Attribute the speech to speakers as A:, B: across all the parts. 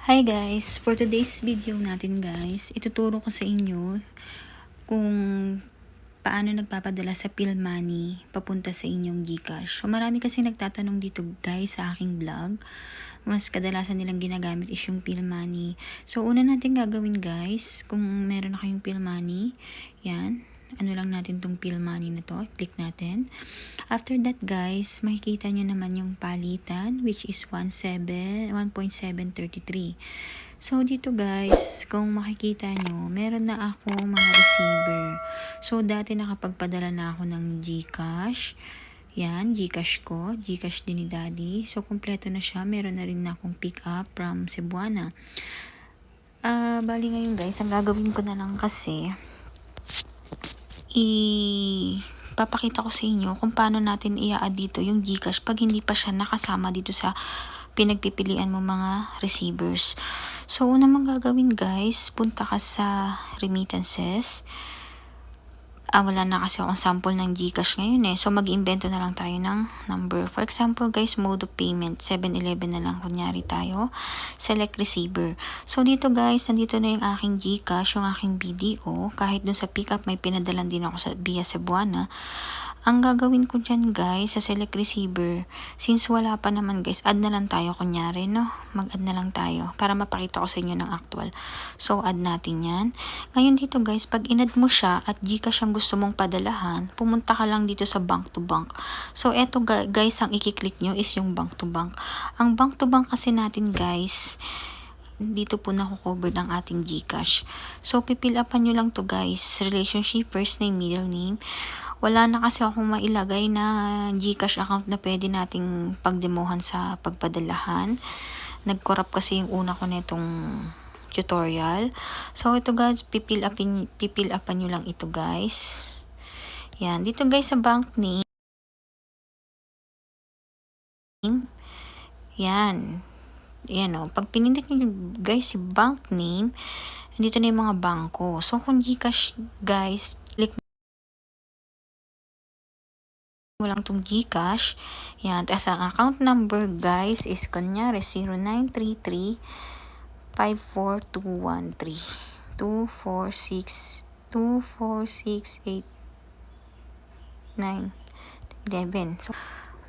A: Hi guys! For today's video natin guys, ituturo ko sa inyo kung paano nagpapadala sa PhilMoney papunta sa inyong GCash. So marami kasi nagtatanong dito guys sa aking vlog. Mas kadalasan nilang ginagamit is yung PhilMoney. So una natin gagawin guys, kung meron na kayong PhilMoney, yan. Ano lang natin tong PhilMoney na to. Click natin. After that guys, makikita nyo naman yung palitan which is 1.733. So dito guys, kung makikita nyo, meron na ako mga receiver. So dati nakapagpadala na ako ng GCash. Yan, GCash ko. GCash din ni Daddy. So kompleto na siya. Meron na rin na akong pick up from Cebuana. Bali ngayon guys, ang gagawin ko na lang kasi papakita ko sa inyo kung paano natin i-add dito yung GCash pag hindi pa siya nakasama dito sa pinagpipilian mo mga receivers. So, una mong gagawin guys, punta ka sa remittances. Wala na kasi akong sample ng GCash ngayon So, mag-iimbento na lang tayo ng number. For example guys, mode of payment. 7-Eleven na lang kunyari tayo. Select receiver. So, dito guys, nandito na yung aking GCash, yung aking BDO. Kahit dun sa pickup, may pinadalan din ako via Cebuana. Ang gagawin ko dyan guys, sa select receiver, since wala pa naman guys, add na lang tayo kunyari, no? Mag-add na lang tayo para mapakita ko sa inyo ng actual. So, add natin yan. Ngayon dito guys, pag in-add mo siya at GCash ang gusto mong padalahan, pumunta ka lang dito sa bank to bank. So, eto guys, ang i-click nyo is yung bank to bank. Ang bank to bank kasi natin guys, dito po nakukover ng ating GCash. So, pipil upan nyo lang to guys. Relationship, first name, middle name. Wala na kasi akong mailagay na GCash account na pwede nating pagdemohan sa pagpadalahan. Nag-corrupt kasi yung una ko nitong tutorial. So, ito guys, pipil upan nyo lang ito guys. Yan. Dito guys sa bank name. Yan. Yan o. Pag pinindot nyo guys si bank name, dito na yung mga bangko. So, kung GCash guys, click mo lang itong GCash. Yan. Tapos ang account number guys is kunyari 0933 54213 246 24689 11. So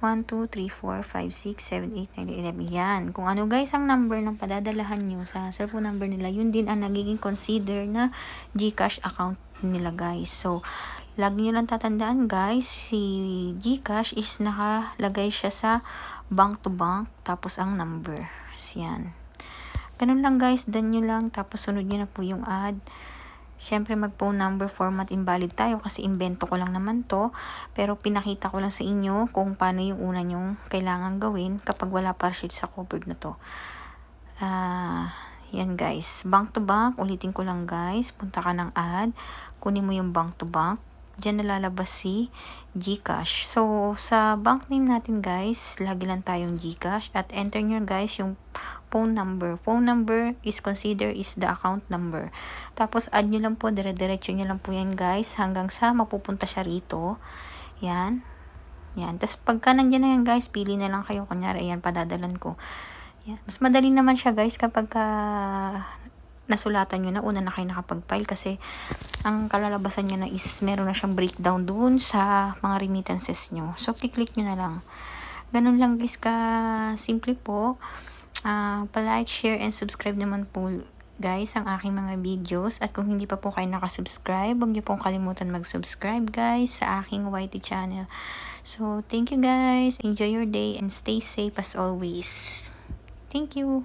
A: 1, 2, 3, 4, 5, 6, 7, 8, 9, 11. Yan. Kung ano guys ang number ng padadalahan nyo sa cellphone number nila, yun din ang nagiging consider na GCash account nila guys. So, lagi nyo lang tatandaan guys, si GCash is nakalagay siya sa bank to bank, tapos ang number. Yan. Ganun lang guys, done nyo lang, tapos sunod nyo na po yung add. Syempre mag-phone number format invalid tayo kasi invento ko lang naman to. Pero pinakita ko lang sa inyo kung paano yung una nyong kailangan gawin kapag wala pa sheet sa covered na to. Yan guys. Bank to bank. Ulitin ko lang guys. Punta ka ng add. Kunin mo yung bank to bank. Diyan nalalabas si GCash. So, sa bank name natin guys, lagi lang tayong GCash. At enter nyo guys yung phone number. Phone number is considered is the account number. Tapos, add nyo lang po, dire-diretso nyo lang po yan guys, hanggang sa mapupunta siya rito. Yan. Yan. Tapos, pagka nandiyan na yan guys, pili na lang kayo. Kunyari, ayan, padadalan ko. Yan. Mas madali naman siya guys kapag nasulatan nyo na, una na kayo nakapag-file kasi ang kalalabasan nyo na is meron na siyang breakdown dun sa mga remittances nyo. So, click nyo na lang. Ganun lang guys ka simple po. Pa-like, share, and subscribe naman po guys ang aking mga videos. At kung hindi pa po kayo nakasubscribe, huwag nyo pong kalimutan mag-subscribe guys sa aking YT channel. So, thank you guys. Enjoy your day and stay safe as always. Thank you.